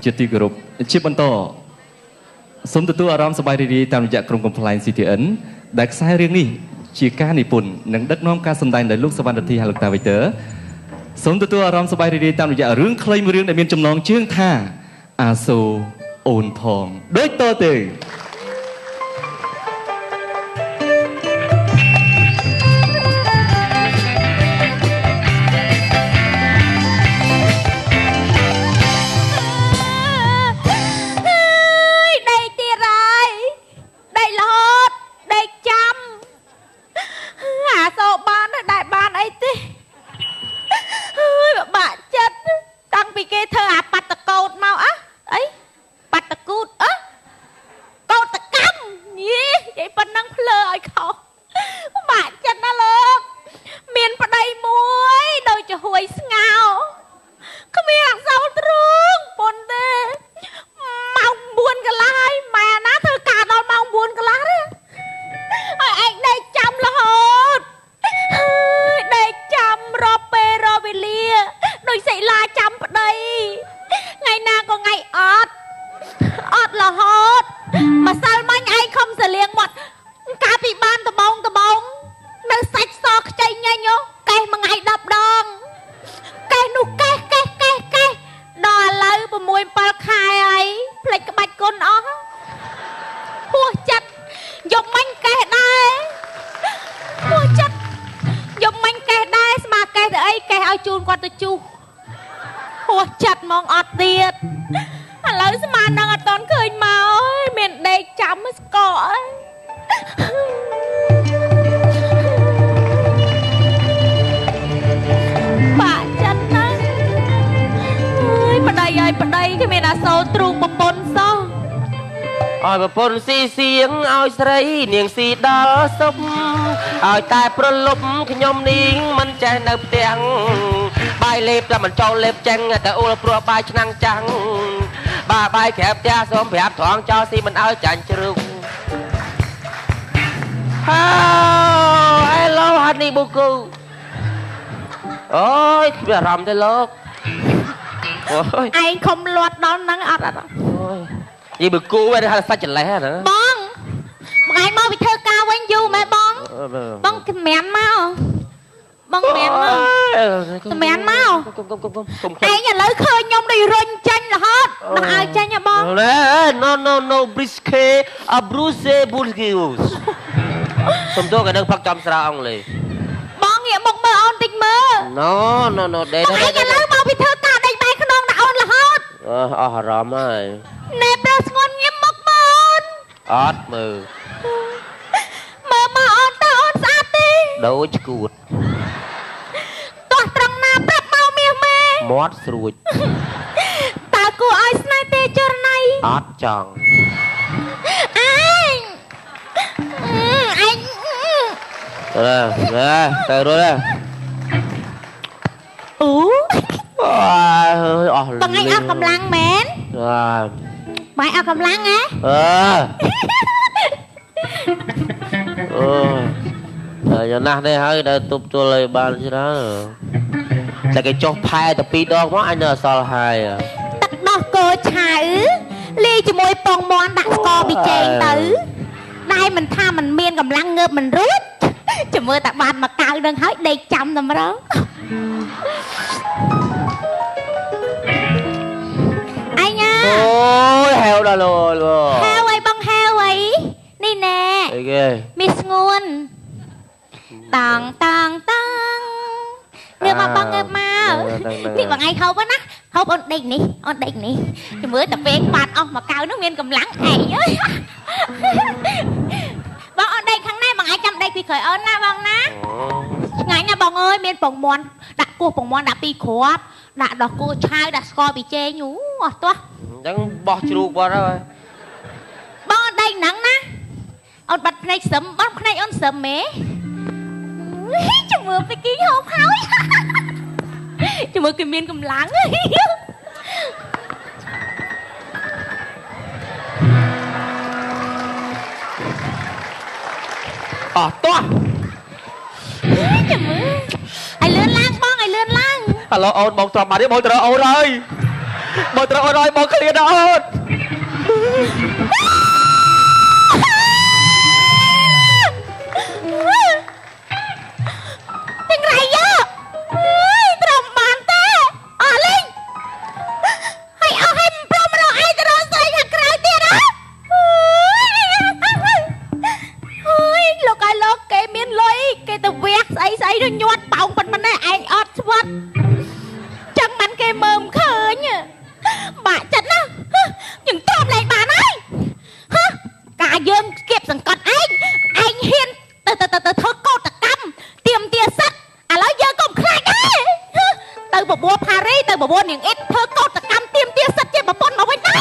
ជាទីគោរពជាបន្តសូមទទួលអារម្មណ៍សប្បាយរីករាយតាមរយៈក្រុម Compliance CTN ដែលខ្សែរឿងនេះជាការនិពន្ធនិងដឹកនាំការសម្ដែងដោយលោកសវណ្ណរិទ្ធីហៅលោកតាវៃទ័រសូមទទួលអារម្មណ៍សប្បាយរីករាយតាមរយៈរឿងខ្លីមួយរឿងដែលមានចំណងជើងថាអាសូរអូនផងដូចតទៅប៉ុនស៊ីសៀងឲ្យស្រីនាងស៊ីដល់សុបឲ្យតែប្រលប់ខ្ញុំនាងមិនចេះនៅផ្ទាំងបាយលេបតែមិនចូលលេបចេញតែអ៊ូលព្រោះបាយឆ្នាំងចាំងបាយក្រាបផ្ទះសូមប្រាប់ត្រង់ចោលស៊ីមិនឲ្យចាញ់ជ្រុកHello honey buku អូយគ្មានអារម្មណ៍ទេលោកអូយឯងខំលាត់ដល់ហ្នឹងអត់អូយយីបើគូឯងហៅសាច់ចលេះហ្នឹងបងឯងមកពីធ្វើការវិញយូរមែនបងកម្រានមកបងកម្រានមកកម្រានមកឯងឥឡូវឃើញខ្ញុំដូចរុញចាញ់រហូតមិនឲ្យចាញ់ហ៎បង No brisque a bruce burgius សំទោកឯនឹងផឹកចំស្រាអង់គ្លេសបងងាកមកមើលអូនតិចមើល No ដេកឯងឥឡូវមកពីធ្វើការដេកបែរខ្នងដាក់អូនរហូតអស់អារម្មណ៍ហើយណែប្រុសស្ងួនងៀមមកមើលអត់មើលមកអូនតើអូនស្អាតទេដូចឈួតទាស់ត្រង់ណាប្រាប់មកមាសមេមាត់ស្រួចតើគួរឲ្យស្នេហ៍ទេចរណៃអត់ចង់ទៅរួចទេអូអស់លីបងឯងអត់កម្លាំងមែនបងអត់កម្លាំងហ៎អូយ៉ាងណាស់នេះហើយដែលទប់ទល់ឲ្យបានច្រើនតែគេចុះផែទៅ2ដងមកអញនៅអសល់ហើយទឹកដោះគោឆៅលាយជាមួយពងមាន់ដាក់ស្ករប៊ីចេងទៅដែលមិនថាมันមានកម្លាំងងើបមិនរួចចាំមើលតែបានមកកៅនឹងហើយដេកចាំតម្រងអញអូយហៅដល់លោកហៅអីបងហៅអីនេះណែអីគេមីស្ងួនតាងងើបមកបងងើបមកនេះបងឯងហូបណាហូបអូនដេកនេះចាំមើលតែពេលបាត់អស់មកកៅនោះមានកម្លាំងឯងអើយបងអូនដេកខាងណាបងឯងចាំដេកពីក្រោយអូនណាបងណាឆ្ងាញ់ណាបងអើយមានពងមាន់ដាក់គោះពងមាន់ដាក់2គ្រាប់ដាក់ដោះគោឆៅដាក់ស្ករប៊ីចេងអស់ទាស់អញ្ចឹងបោះជ្រូកបាត់ហើយបងអូនដេកហ្នឹងណាអូនបាត់ភ្នែកសឹមបាត់ភ្នែកអូនសឹមហ៎ចាំមើលពីគីហូបហើយចាំមើលគេមានកម្លាំងអស់ទាស់ចាំមើលឲ្យលឿនឡើងបងឲ្យលឿនឡើង Hello អូនបងទ្រាំបាត់ទេបងត្រូវអូនហើយ Bố trâu ôi bố khá liệt đó Tiếng rầy vô Trầm bàn tê Linh Hãy ở hêm prôm rồi ai ta đó xoay hạt rào tiết á Lúc ai lúc kê miên lôi Kê tờ vẹt xây rồi nhuột bóng bật này anh ọt vật Chẳng mắn kê mơm khơi nhỉ Bà chân á Nhưng trộm lại bà này Cả dương kiếp rằng con anh hiên thơ cô ta căm Tiêm tia sắt nói giờ công khai đấy Từ một bùa Paris Từ một bùa những ít thơ cô ta căm Tiêm tia sắt trên một con nó với đấy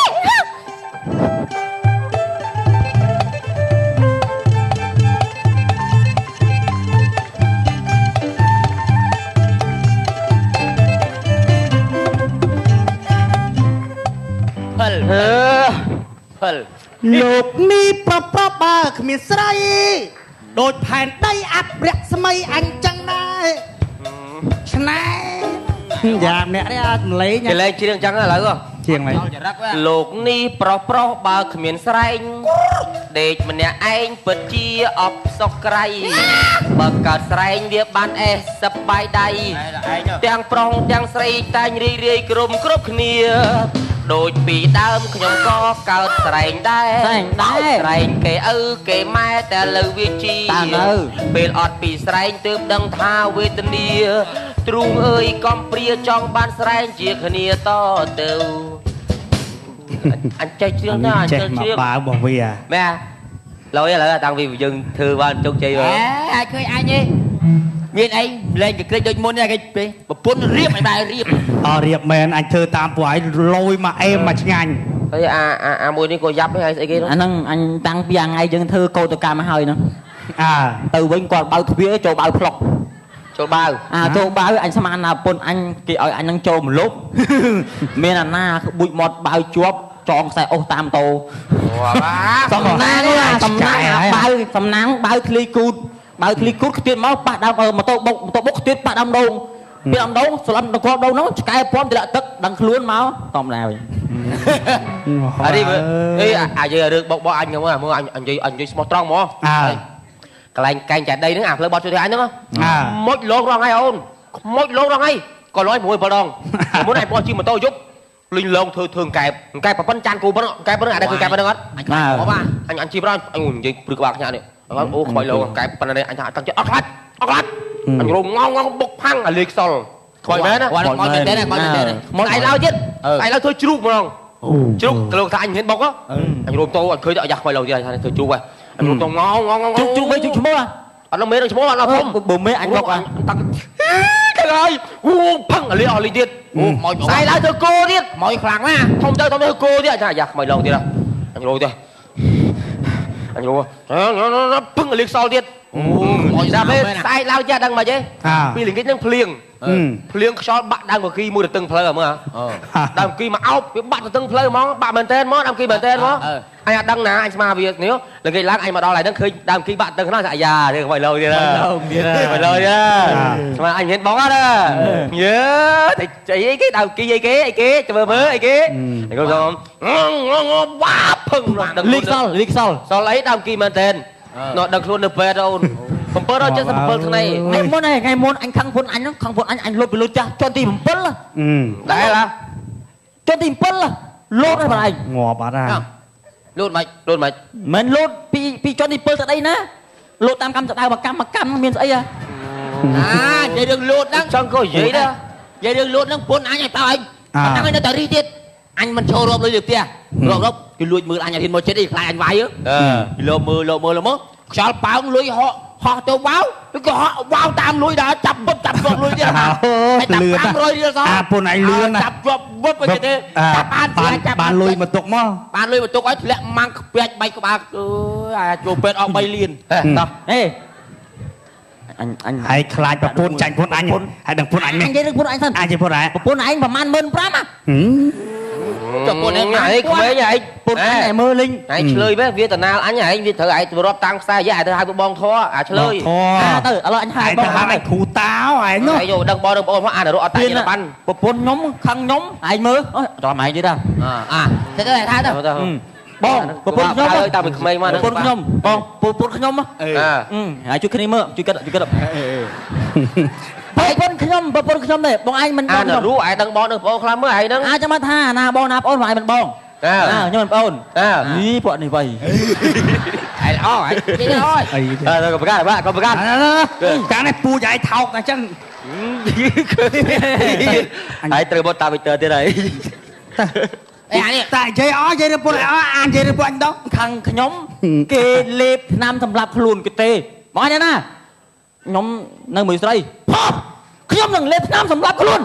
Phật Lục ni pro ba khmien sray Đôi phèn đây áp rạc smay anh chăng này Này Dạ mẹ đấy lấy nha Chị lên chi đường trắng là lấy không? Chiêng này Lục ni pro ba khmien sray Để mình nè anh bật chia ọc sọc cray Bật cả sray việc bán sập bài đầy Tiếng prong tiếng sray tanh ri ri krum krup khnia Đôi bị đâm không có cao sành đáy Sành kê ư kê mai ta lưu vi chi Bên ọt bị sành tướp đăng thao về tình địa Trung ơi con pria trong ban sành chiếc khnia to tựu Anh chơi chương đó, anh chơi chương bà bỏ vì à Mẹ Lỗi là tăng vì dừng thư ban chung chi rồi Ai khơi ai nhé Miền anh lên cái kênh đôi môn này cái Bà bốn riêng mày bài riêng riệp mền anh thơ tam của anh lôi mà em mà ngành Thế mùi ní cô dắp hay cái đó Anh tăng bia ngay dân thư cô tôi ca mà hơi nữa Từ bên còn bao phía chỗ bao flop Chỗ bao chỗ bao anh xem anh là bốn anh kì ở anh đang trô một lúc Miền là na bụi một bao chuốc tròn xe ô tam tô Sầm nắng bao kli cút bao kli cút cái tiền máu bạn đang mà tôi bốc tuyết bạn đang đồn biết ông đâu sờ lâm đâu đâu nó cái pom thì lại tức đang luôn máu tòm nào đi giờ được bọc anh không mua anh chơi small strong mà cái anh chạy đây nó lấy bao nhiêu anh nữa mỗi lô ra ngay ôn mỗi lô ra ngay còn nói mùi bao đòn muốn này bao nhiêu mà tôi giúp linh lông thường kẹp kẹp vào phân chan cô bắn kẹp bắn đây kẹp bắn đó anh chi bắn anh gì được bạc nhà này ô khỏi lô kẹp bắn đây anh tăng chất ốc lách anh rung ngon bốc phăng ở liệt sầu khỏi bé đó khỏi bên đây này tay lao chết tay lao thôi chụp mà chụp cái lô anh hết bốc á anh rung to anh khơi đợi giặc khỏi lô gì thôi chụp vậy anh rung to ngon chụp mấy chụp mơ anh nó mấy nó chụp mơ nó không bùm mấy anh bốc à cái ơi phăng ở liệt tiệt tay lao thôi cô tiệt mọi khẳng á không chơi cô tiệt chả giặc mày lồng tiệt à anh rung thôi anh rung nó phăng ở liệt sầu tiệt mọi ra bên tay lao ra đằng mà chứ vì lính cái năng phliêng cho bạn đang có khi mua được từng phơi mà đang khi mà áo bạn được từng phơi món bạn mình tên món đang khi mình tên món anh đăng nè anh mà việc nếu là cái lát anh mà đo lại đang khi đang khi bạn từng nó lại già thì phải lâu gì đó phải lâu nha mà anh hiện bóng đó nhớ thì chỉ cái đầu kia dây kế cho mới ấy kế thì không ngon quá phừng liệt sau sau lấy đang khi mình tên nó đằng luôn được về đâuผมเปิดเราจะสัมเปิดทางไหนไงมดไงมดอันขังพลอันนั้นขังพลอันลดไปลดจ้าจนตีผมเปิดละได้ละจนตีผมเปิดละลดอะไรงอปะได้ลดไหมมันลดปีจนตีเปิดจะได้นะลดตามกรรมจะได้มากรรมมันมีอะไรอ่ะอย่าดึงลดนั่งช่างก็เยอะนะอย่าดึงลดนั่งพลอันอย่างตายนั่งในแต่รีเด็ดอันมันโชว์รอบเลยเดี๋ยวเตี้ยรอบกินลุยมืออันอย่างที่มันเช็ดอีกลายอันไว้เยอะโลมือมั้งชาวป่าลุยhọ tôi báo cái họ vào tam lùi đã chập lùi đi hả hay chập tam lùi đi sao bữa này lùi nè chập vớt cái gì chập bàn lùi mà tục mà bàn lùi mà tục ấy lẹ mang bẹt bay của bà chụp bẹt ông bay liền ê anh hay khai và phun chành phun anh hay đừng phun anh anh vậy đừng phun anh thân anh chỉ phun anh phun anh và man mơn prám à cho con em ấy không mấy vậy con này mơ linh ấy chơi bé việt nào anh ấy việt thử ấy từ rót tăng sai với ai từ hai bông thua à chơi từ anh hai ai ta hai khu táo ai nó ấy rồi đừng bong hóa ăn rồi tại là bắn con nhóm khăn nhóm anh mơ cho mày chứ đâu thế cái này thay đâu bong con nhóm ơi tao mình mày mà con nhóm bong con nhóm á ai chú cái mơ chú cái đập con nhóm này bong anh mình à nó rú ai đừng bong được bong làm mới ai đừng cho mà tha na bong nạp ôn mày mình bong nhưng mình ôn ý bọn này vậy ai lo ai thôi rồi bác bạn con bác cái này pu dạy thọc này chân ai từ bọn tao bị tờ thế này tại chơi ó chơi được bọn này ó ăn chơi được bọn đó khăn nhóm kê lệp nam thầm lạp luôn cái tê mọi người nè nhóm nơi mười đây nhóm lần lệp nam thầm lạp luôn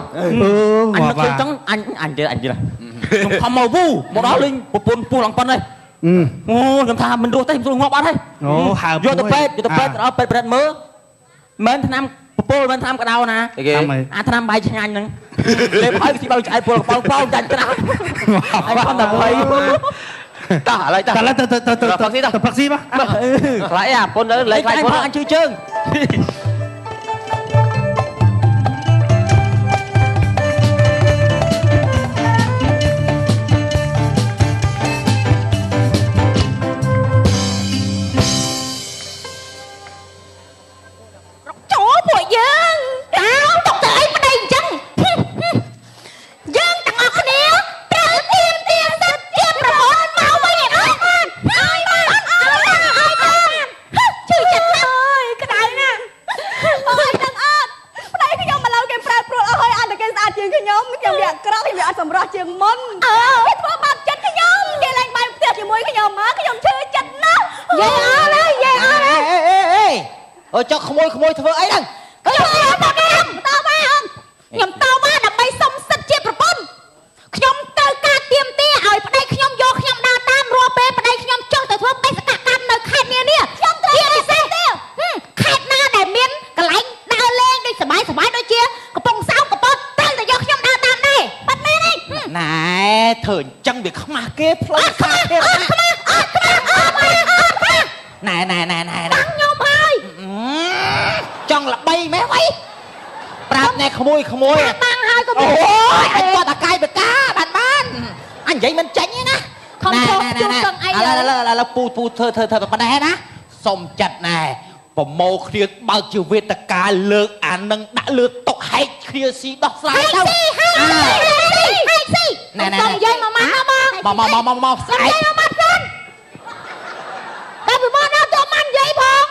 anh nó chơi trắng anh chơi này không màu vu một đó linh một pu lòng phân đây làm thà mình đua tay mình ngọc ăn đây vô tập pet ở pet mơ men tham pol men tham cái đau nè tham bay chăng anh nè lệp hỏi cái bao chạy pol bao chạy cái đau anh con tập hay ta lại ta tập bác sĩ bác lại à con đấy lấy lại con anh chơi chơi buổi dương tao tộc từ ấy mà đây chăng dương tặng ngọc nè tao tìm tiền rất kiếm rồi một máu với ai ai chửi chết ơi cái này nè ơi đừng ớt đây cái nhóm mà lâu game pride pro ơi anh là cái sao chuyện cái nhóm cái việc cái thì việc sầm rõ chuyện môn thua bạc chết cái nhóm đi lên bài tiệc chỉ muốn cái nhóm má cái nhóm chơi chết nó về ở đây cho khmôi thưa ấy đừngខ្ញុំតមកដើម្បីសុំសិទ្ធិជាប្រពន្ធខ្ញុំទៅការទៀមទាឲ្យប្តីខ្ញុំយកខ្ញុំដើរតាមរាល់ពេលប្តីខ្ញុំចុះទៅធ្វើបេសកកម្មនៅខេត្តនានាខ្ញុំត្រូវពិសេសទេខេត្តណាដែលមានកន្លែងដើរលេងដូចសบายដូចជាកំពង់សោមកំពតត្រូវតែយកខ្ញុំដើរតាមដែរបាត់មែនទេណែធ្វើអញ្ចឹងវាខ្មាស់គេផ្លូវខាតគេណែបាំងខ្ញុំហើយចង់ល្បីមែនអីប្រាប់ណែក្មួយបាំងហើយក៏អូយអញបត់អាកាយបកាបានអញនិយាយមិនចាញ់ទេណាខំចូលជុំទាំងអីឡើយពូធ្វើប៉ុណ្ណេះណាសុំចិត្តណែប្រមូលគ្នាបើកជាវេទិកាលើកអានឹងដាក់លើតុហែកគ្នាស៊ីដោះស្រាយទៅហែកស៊ីណែសុំនិយាយមកម៉ាក់មកស្អែកមកម៉ាក់សិនតែពីមកដល់ទៅម៉ាក់និយាយផង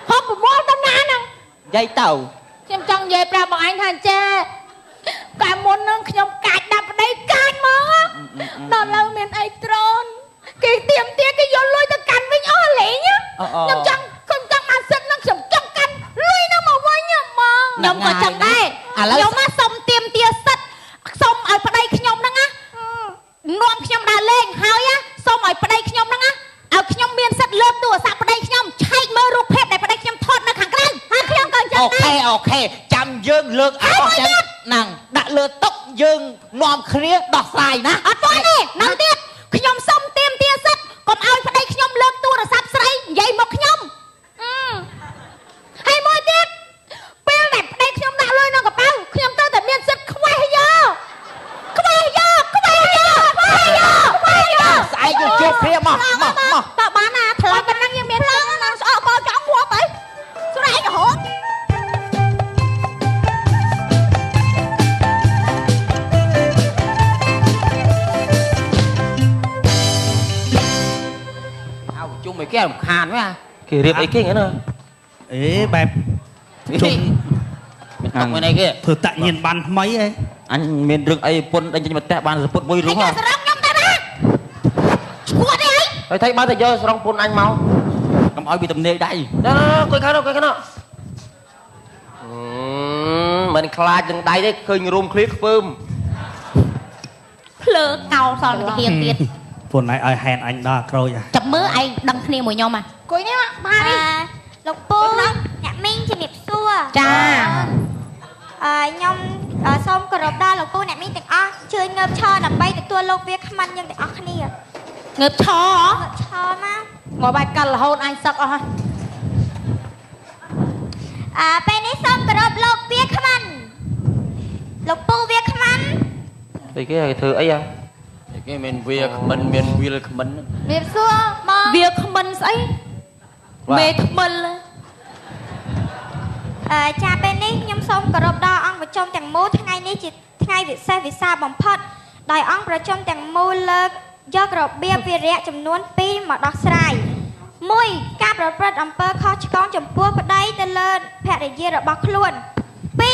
ហប់ប្រមូលតំណាហ្នឹងនិយាយទៅខ្ញុំចង់និយាយប្រាប់បងអញថាចាកាលមុនហ្នឹងខ្ញុំកាច់ដាក់ប្តីកាច់មកដល់ឡើងមានអីត្រូនគេទៀមទាគេយកលុយទៅកាន់វិញអស់លេងខ្ញុំចង់បានសិទ្ធហ្នឹងខ្ញុំចង់កាន់លុយហ្នឹងមកវិញហ្មងខ្ញុំក៏ចង់ដែរខ្ញុំមកសុំទៀមទាសិទ្ធសុំឲ្យប្តីខ្ញុំហ្នឹងណានាំខ្ញុំដើរលេងហើយសុំឲ្យប្តីខ្ញុំហ្នឹងណាឲ្យខ្ញុំមានសិទ្ធលើកទូរស័ព្ទប្តីខ្ញុំឆែកមើលរូបភាពដែលប្តីខ្ញុំថតនៅខាងក្រៅហើយខ្ញុំក៏ចង់ដែរអូខេចាំយើងលើកអស់ចឹងហ្នឹងដាក់លើតុយើងនាំគ្នាដោះស្រាយណាអត់ទាន់ទេនៅទៀតខ្ញុំសុំទៀមទាសិទ្ធកុំឲ្យប្តីខ្ញុំលើកទូរស័ព្ទស្រីនិយាយមកខ្ញុំហើយមួយទៀតពេលដែលប្តីខ្ញុំដាក់លុយនៅកប៉ៅខ្ញុំត្រូវតែមានសិទ្ធខ្វេះយកស្អែកយើងជួបគ្នាមកតើបានណាថ្លៃប៉ុណ្ណឹងយើងមានឡើងណាស្អកបោចង់ងាប់ទៅស្រែករហូតជុំឲ្យគេរំខានហ្មងគេរៀបអីគេហ្នឹងណាអេបែបជុំមិនតុកមិនអីគេធ្វើតាក់ញៀនបានថ្មីហ៎អញមានរឿងអីពុនដេញចេញមកផ្ទះបានសពុតមួយរូបហ៎ស្រង់ខ្ញុំទៅណាឈួតទេហើយថៃបើតែយកស្រង់ពុនអញមកកុំឲ្យវាទំនេរដៃគួយខាងនោះមិនខ្លាចនឹងដៃទេឃើញរួមឃ្លៀខ្ពើមភ្លើកោសល់ទៅទៀតពុនឲ្យហែនអញដល់ក្រូចចាំមើលឯងដឹងគ្នាមួយខ្ញុំគួយនេះបាននេះលោកពូអ្នកមីងជំរាបសួរចា ខ្ញុំសូមគោរពដល់លោកពូអ្នកមីងទាំងអស់ជួយងើបឈរដើម្បីទទួលលោកវាខ្មាន់យើងទាំងអស់គ្នាងើបឈរមកបាច់កាល់រហូតអញសឹកអស់ហើយពេលនេះសូមគោរពលោកវាខ្មាន់លោកពូវាខ្មាន់ Thì cái thứ ấy à? Cái mình việc mình việc mình. Việc xưa mà. Việc mình ấy. Việc mình. Cha bên ní nhâm xong cờ rộp đo ông và trong tầng mô tháng ngày ní chỉ ngày việc xe vì sao bằng phật đòi ông và trong tầng mô lơ do cờ rộp bia vì rẽ chùm nuôn pi mà đọc sài mùi cáp rộp rộp ẩm bơ khó chứ con chùm bua vào đây tên lên phẹ để dê rộp bọc luôn pi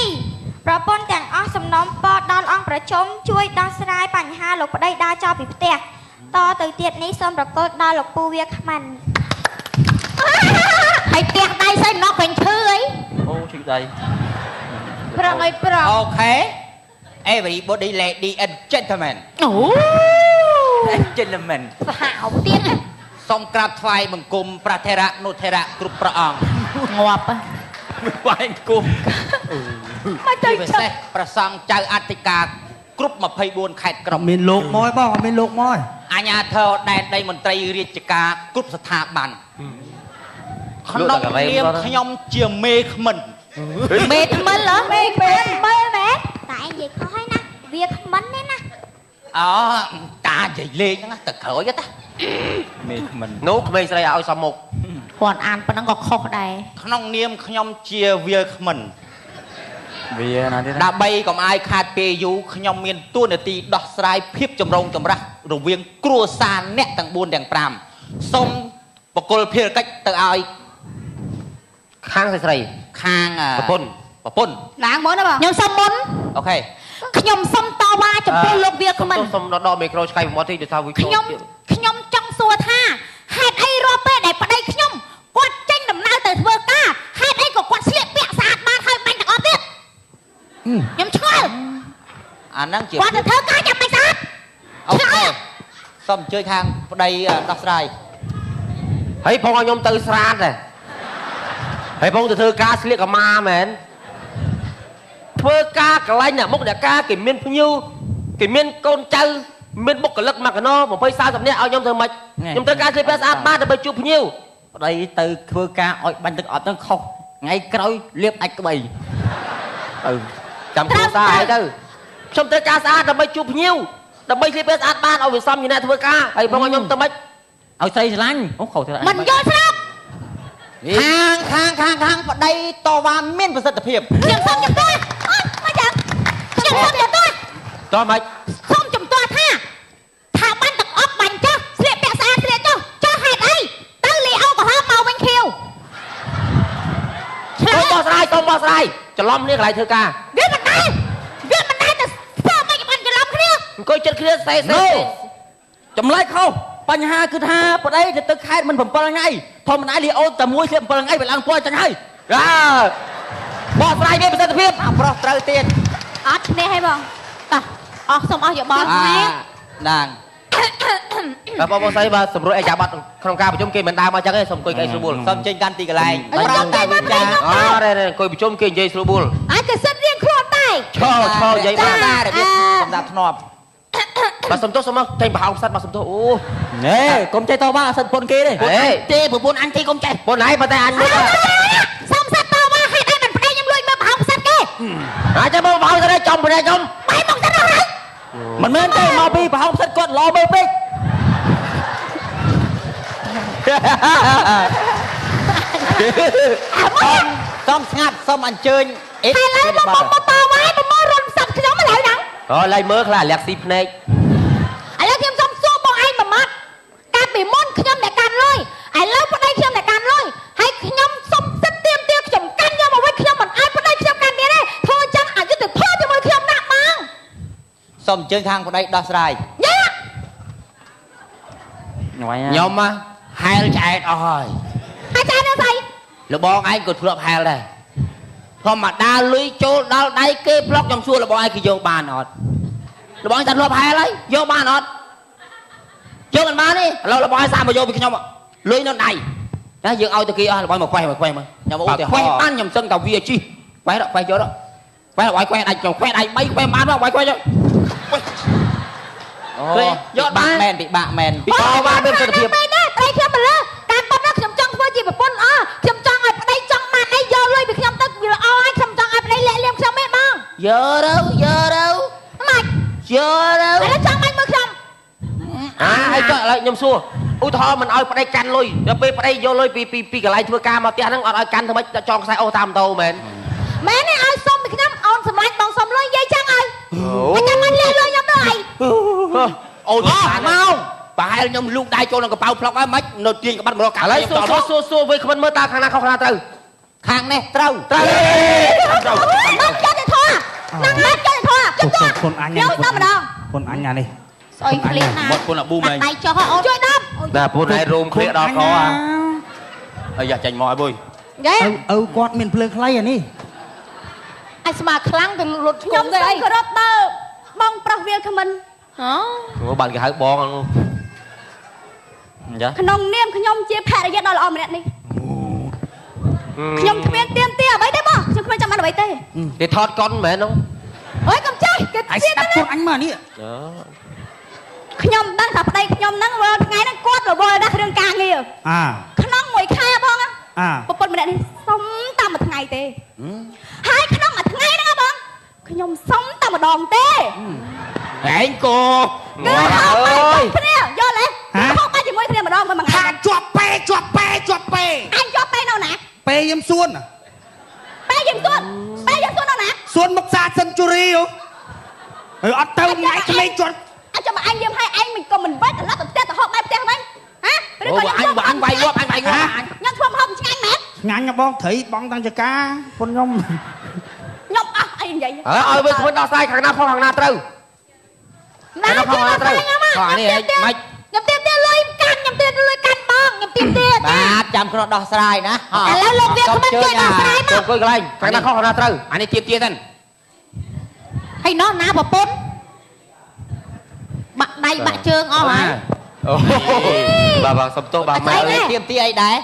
ប្រពន្ធទាំងអស់សំណុំពរដល់អង្គប្រជុំជួយដោះស្រាយបញ្ហាលោកប្តីដើរចោលពីផ្ទះតទៅទៀតនេះសូមប្រកល់ដល់លោកពូវាខ្មាន់ហើយផ្ទះដៃស្អីណុកវិញឈឺអី Ô chị đây ប្រងអីប្រង Okay everybody lady and gentlemen អូ gentlemen សហោទៀត សូមក្រាបថ្វាយបង្គំព្រះថេរៈនុថេរៈគ្រប់ព្រះអង្គ ងាប់ ថ្វាយបង្គំ មកទៅ ពិសេសព្រះសង្ឃចៅអធិការគ្រប់24ខេត្តក្រុង មានលោកមកបងមានលោកមក អាជ្ញាធរដែនដីមន្ត្រីរាជការគ្រប់ស្ថាប័នក្នុងនាមខ្ញុំជាមេខ្មិន មេថ្មិលហ៎មេថ្មិលមែនតែឯងនិយាយខុសហើយណាវាខ្មិនទេណា អូតានិយាយលេងហ្នឹងទៅក្រោយតាមេខ្មិន Nốt mê sẽឲ្យសមមុខ គាត់អានប៉ុណ្ណឹងក៏ខុសដែរ ក្នុងនាមខ្ញុំជាវាខ្មិន វាណាទេ ដើម្បីកុំឲ្យខាតពេលយូរខ្ញុំមានទួនាទីដោះស្រាយភាពចម្រូងចម្រាសរវាងគ្រួសារអ្នកទាំង4ទាំង5សូមបកគលភារកិច្ចទៅឲ្យ Khang sẽ sầy ខាងប្រពន្ធ ឡើងមុនណាបងខ្ញុំសុំមុន អូខេ ខ្ញុំសុំតវ៉ាចំពោះលោកវាខ្មិន Xong nó đo microឆ្កៃមកទីទៅថាវា ខ្ញុំចង់សួរថាហេតុអីរាល់ពេលដែលប្តីខ្ញុំគាត់ចេញដំណើរទៅធ្វើការហេតុអីក៏គាត់ស្លៀកពាក់ស្អាតបានហើយបាញ់ទាំងអស់ទៀតខ្ញុំឆ្ងល់ អាហ្នឹងជា គាត់ទៅធ្វើការចាំបាច់ស្អាត អូខេសូមអញ្ជើញខាងប្តីដោះស្រាយ ហើយផងឲ្យខ្ញុំទៅស្រាតដែរហើយផងទៅធ្វើការស្លៀកអាម៉ាមែនធ្វើការកន្លែងអ្នកមុខអ្នកការគេមានភ្ញៀវគេមានកូនចៅមានបុគ្គលិកមកកណោ20 30នាក់ឲ្យខ្ញុំធ្វើម៉េចខ្ញុំត្រូវការស្លៀកពាក់ស្អាតបានដើម្បីជួបភ្ញៀវ ប្តីទៅធ្វើការឲ្យបាញ់ទឹកអត់ហ្នឹងខុសថ្ងៃក្រោយលាបអាចក្បី ចាំគ្រួសារអីទៅខ្ញុំត្រូវការស្អាតដើម្បីជួបភ្ញៀវដើម្បីស្លៀកពាក់ស្អាតបានឲ្យវាសមជាអ្នកធ្វើការហើយផងឲ្យខ្ញុំទៅម៉េច ឲ្យស្រីស្រឡាញ់អូខុសទៅ មិនយល់ស្រាប់ ខាងប្តីតវ៉ាមានប្រសិទ្ធភាព ខ្ញុំសុំជំទាស់អត់មកចាំខ្ញុំសុំជំទាស់ តោះម៉េច សុំជំទាស់ថាបាញ់ទឹកអប់បាញ់ចុះស្លៀកពាក់ស្អាតស្លៀកចុះចុះហេតុអីទៅលីអូកំហោមកវិញខៀវ សូមបោះស្រាយច្រឡំគ្នាកន្លែងធ្វើការ វាមិនដែរទៅធ្វើមិនបានច្រឡំគ្នា អង្គុយចិត្តគ្នាសេ ចម្លែកខុសបញ្ហាគឺថាប្តីទៅខេត្តមិន7ថ្ងៃធម្មតាលីអូតែមួយស្លៀក7ថ្ងៃវាឡើងពលចឹងហើយ បោះស្រាយមានប្រសិទ្ធភាព អាប្រុសត្រូវទៀត អត់គ្នាហើយបងតោះអស់សុំអស់យោបល់គ្នា ដាង បងស្រីបាទសម្រួលអេយ៉ាបាត់ក្នុងការប្រជុំគេមិនដើរមកចឹងទេសូមអង្គុយកៅស្រួល សូមចេញកាន់ទីកន្លែង ប្រាំតែវិចាអង្គុយប្រជុំគេនិយាយស្រួល អាចទៅសិតរៀងខ្លួនដែរ ឈរនិយាយបាន តារបៀបសម្ដាប់ធ្នាប់ បាទសុំទោសសុំមកចេញប្រហោងផ្សិតបាទសុំទោសអូ ណែកុំចេះតបអសិតពុនគេទេទេប្រពន្ធអញទេកុំចេះ ប៉ុណ្ណាប៉ុន្តែអញមើល សុំសិតតវ៉ាហេតុអីមិនប្តីខ្ញុំលួចមើលប្រហោងផ្សិតគេ អាចចាំមកប្រហោងទៅចំប្រែចំ បាយមកទៅហើយ មិនមែនទេមកពីប្រហោងផ្សិតគាត់ឡមើលពេក សូមស្ងាត់សូមអញ្ជើញអេ ហើយឡើយមកតវ៉ាមករត់ផ្សិតខ្ញុំឥឡូវហ្នឹង អូឡើយមើលខ្លះលាក់ស៊ីភ្នែក ឥឡូវខ្ញុំសុំសួរបងឯងមួយម៉ាត់កាលពីមុនខ្ញុំតែកាន់លុយឥឡូវប្តីខ្ញុំតែកាន់លុយហើយខ្ញុំសុំសិតទៀមខ្ញុំកាន់យកមកវិញខ្ញុំមិនឲ្យប្តីខ្ញុំកាន់ទៀតទេធ្វើចឹងអយុត្តិធម៌ជាមួយខ្ញុំណាស់បង សូមអញ្ជើញខាងប្តីដោះស្រាយ ញ៉ា ខ្ញុំហែលឆ្អែតអស់ហើយ ហើយចានៅស្អី លបងឯងក៏ធ្លាប់ហែលដែរធម្មតាលុយចូលដល់ដៃគេប្លុកខ្ញុំសួរលបងឯងគេយកបានអត់លបងតែធ្លាប់ហែលហើយយកបានអត់យកមិនបានទេឥឡូវលបងឯងសាកមកយកពីខ្ញុំលុយនៅដៃណាយើងឲ្យទៅគេអស់លបងមកខ្វេះមើលខ្ញុំឧទាហរណ៍ខ្វេះបានខ្ញុំសឹងតែវាជីខ្វេះយក quay quay quay đánh chồng quay đánh bay quay bán vào quay quay choយកបានមែនពិបាកមែន ពីបានមានសិទ្ធិភាពដែរប្តីខ្ញុំមិនលើតាមប៉ុណ្ណឹងខ្ញុំចង់ធ្វើជាប្រពន្ធខ្ញុំចង់ឲ្យប្តីចង់បានអីយកលុយពីខ្ញុំទៅវាល្អហើយខ្ញុំចង់ឲ្យប្តីលាក់លៀមខ្ញុំទេបង យកទៅម៉េចយកទៅ ឥឡូវចង់បាញ់មើលខ្ញុំ អីចុះឥឡូវខ្ញុំសួរឧទាហរណ៍មិនឲ្យប្តីកាន់លុយដល់ពេលប្តីយកលុយពីកន្លែងធ្វើការមកផ្ទះហ្នឹងអត់ឲ្យកាន់ធ្វើម៉េចចងខ្សែអូសតាមម៉ូតូមែន មែនទេឲ្យសុំពីខ្ញុំអូនសម្លាញ់បងសុំលុយនិយាយចឹងហើយតែចាំមិនលាក់លុយខ្ញុំទៅអី អូនមកប្រហែលខ្ញុំលូកដៃចូលក្នុងកប៉ៅផ្លុកហើយមិននៅទាញក្បាត់មករកកា ឥឡូវសួរវិញគ្មិនមើលតើខាងណាខុសខាងណាត្រូវ ខាងនេះត្រូវ មកចុះទៅធေါ်ណាស់ចុះទៅធေါ်ចុះ คนអញ ខ្ញុំទៅម្ដង คนអញអានេះ ស្អុយឃ្លៀងណា មកពុនអាប៊ូមែន ដៃចុះអូនជួយដាប់ ណាពូនឯងរោមឃ្លៀកដល់កអាយ៉ាចាញ់មកឲ្យបុយ យេ ឪគាត់មានភ្លើងខ្លីអានេះ ឲ្យស្មាខ្លាំងទៅលុតខ្ញុំទៅអីគោរពទៅបងប្រុសវាគ្មិនហ៎ អូបានគេហៅបង ចា ក្នុងនាមខ្ញុំជាភរិយាដ៏ល្អម្នាក់នេះខ្ញុំគ្មានទៀមទាអ្វីទេបងខ្ញុំគ្មានចាំបានអ្វីទេ គេថតកុនមែនហ្នឹង អើយកុំចេះគេ អាយ ទៀម ស្ដាប់ ទេ ខ្លួនអញមកនេះ ខ្ញុំដឹងថាប្តីខ្ញុំហ្នឹងថ្ងៃហ្នឹងគាត់រវល់ណាស់រឿងការងារ អា ក្នុងមួយខែបង អា ប្រពន្ធម្នាក់នេះសុំតែមួយថ្ងៃទេហើយក្នុងមួយថ្ងៃហ្នឹងបងខ្ញុំសុំតែម្ដងទេ ឯងគោ គឺហៅទៅគ្នាយល់ទេហៅទៅជាមួយគ្នាម្ដងមួយថ្ងៃ ថាជាប់ពេជាប់ពេ អញជាប់ពេលនៅណា ពេខ្ញុំសួន ពេលយើងសួននៅណា សួនមុខសាសិនជូរីអត់ទៅថ្ងៃក្មេងជាប់ អញចាំអញយាមឲ្យឯងមិនក៏មិនបាច់ត្រឡប់ទៅផ្ទះទៅហូបបែបផ្ទះវិញហ៎ឬក៏ អញអញវាយងាប់អញវាយងាប់ ខ្ញុំធ្វើហូបឆ្ងាញ់មែន ឆ្ងាញ់ណាបងត្រីបងតាំងចកាពុនខ្ញុំ ខ្ញុំអស់អីនិយាយ ឲ្យវិញគ្មិនដោះស្រាយខាងណាខុសខាងណាត្រូវ ណាខុសត្រូវនេះមិនខ្ញុំទៀមទាលុយកាន់ខ្ញុំទៀមលុយកាន់បងខ្ញុំទៀមទា បាទចាំគ្រាន់ដោះស្រាយណា ឥឡូវលោកវាគ្មិនជួយដោះស្រាយមក អង្គុយកន្លែងខាងណាខុសខាងណាត្រូវ អានេះទៀមទាទៅ ហើយនោះណាប្រពន្ធបាក់ដៃបាក់ជើងអស់ហើយ អូបាទសុំទោសបាទម៉ែ ទៀមទាអីដែរ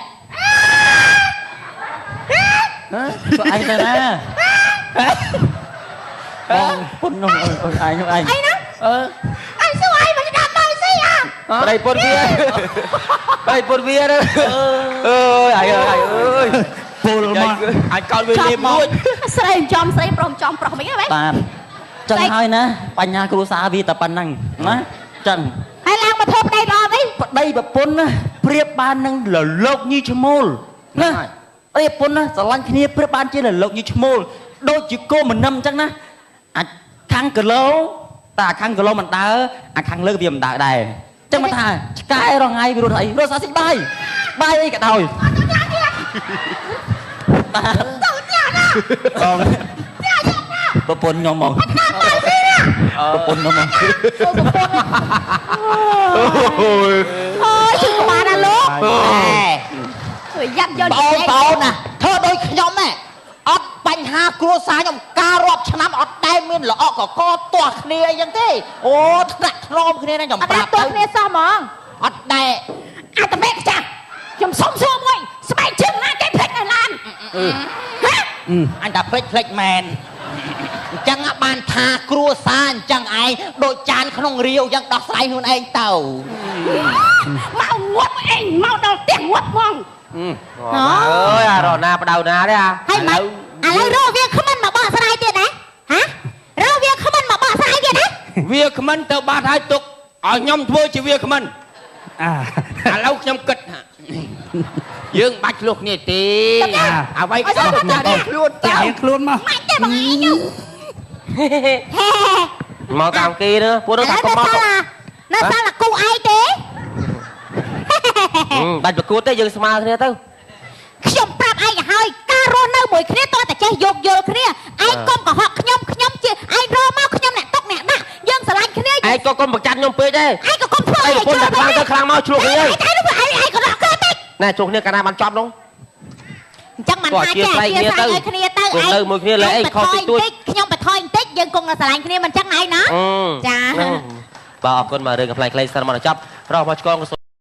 ទៅអញទៅណាបងពុននោះអញនោះអញ អីណាអញសួរអីមកដាក់មកស៊ីអា ប្តីពុនវាប្តីពុនវាអើយអើយ ពលមក អាចកោតវាលេបមួយ ស្រីចំស្រីប្រុសចំប្រុសវិញហ៎ បាទចឹងហើយណាបញ្ញាគ្រួសារវាតែប៉ុណ្ណឹងណាចឹង ហើយឡើងមកធ្វើប្តីល្អវិញ ប្តីប្រពន្ធណាប្រៀបបាននឹងលលោកញីឈ្មោលណាប្តីប្រពន្ធណាស្រឡាញ់គ្នាប្រៀបបានជាលលោកញីឈ្មោលដូចជាគោមនឹមចឹងណាអាចខាងគីឡូតែខាងគីឡូមិនដើរអាខាងលើវាមិនដើរដែរចឹងមកថាឆ្កែរងថ្ងៃវារត់អីរត់សាស៊ីបាយបាយអីក៏ដោយប្រពន្ធខ្ញុំមកប្រពន្ធខ្ញុំមក អូយជិះក្បាលណាលោកយ៉ាប់យក បងណាធ្វើដូចខ្ញុំហ៎អត់បញ្ហាគ្រួសារខ្ញុំការរាប់ឆ្នាំអត់តែមានល្អកកទាស់គ្នាអីចឹងទេអូថ្នាក់ថ្នមគ្នាហ្នឹងខ្ញុំ អត់ ប្ តែ រាប់ ទោ ទៅ ះគ្នាសោះហ្មង អត់ដែរ អាតមេខ្ចាស់ខ្ញុំសុំសួរមួយស្បែកជើងណាគេភ្លេចនៅឡានហ៎ អញតែភ្លេចមែនអញ្ចឹងបានថាគ្រួសារអញ្ចឹងឯងដូចចានក្នុងរាវអញ្ចឹងដោះស្រាយខ្លួនឯងទៅ មកងាប់អេងមកដល់ផ្ទះងាប់ហ្មង អើយអារណាបដៅណាទេអា ហើយមិនឥឡូវរកវាគ្មិនមកបកស្រាយទៀតណាហ៎រកវាគ្មិនមកបកស្រាយទៀតណា វាគ្មិនទៅបាត់ហើយទុកឲ្យខ្ញុំធ្វើជាវាគ្មិន អា ឥឡូវខ្ញុំគិតថាយើងបាច់ឆ្លោះគ្នាទេអ្វីក៏ចាស់ខ្លួន តែរៀងខ្លួនមក ម៉ាច់ទេបងឯងហេ មកតាមគេទៅពួកនោះថាកុំមក នៅសាលាគូឯងទេ បាច់ប្រកួតទេយើងស្មើគ្នាទៅ ខ្ញុំប្រាប់ឯងហើយការរស់នៅមួយគ្នាតើតែចេះយោគយល់គ្នាឯងកុំកុហកខ្ញុំជាឯងរកមកខ្ញុំអ្នកຕົកអ្នកដាក់យើងស្រឡាញ់គ្នា ឯងក៏កុំប្រចាំខ្ញុំពេកដែរ ឯងក៏កុំធ្វើ ឯងប្រពន្ធតែខ្លាំងទៅខ្លាំងមកឆ្លោះគ្នា ឯងក៏រកគេតិច ណែឆ្លោះគ្នាកាលណាបានចប់នោះ អញ្ចឹងមិនថាចេះគ្នាទៅគ្នាទៅ នៅមួយគ្នាលើអីខុសតិចតួច ខ្ញុំបន្ថយបន្តិចយើងគង់តែស្រឡាញ់គ្នាមិនអញ្ចឹងឯងណាចា បាទអរគុណមករឿងកំ pl ខ្លីសិនមកចប់រកមកឆ្កង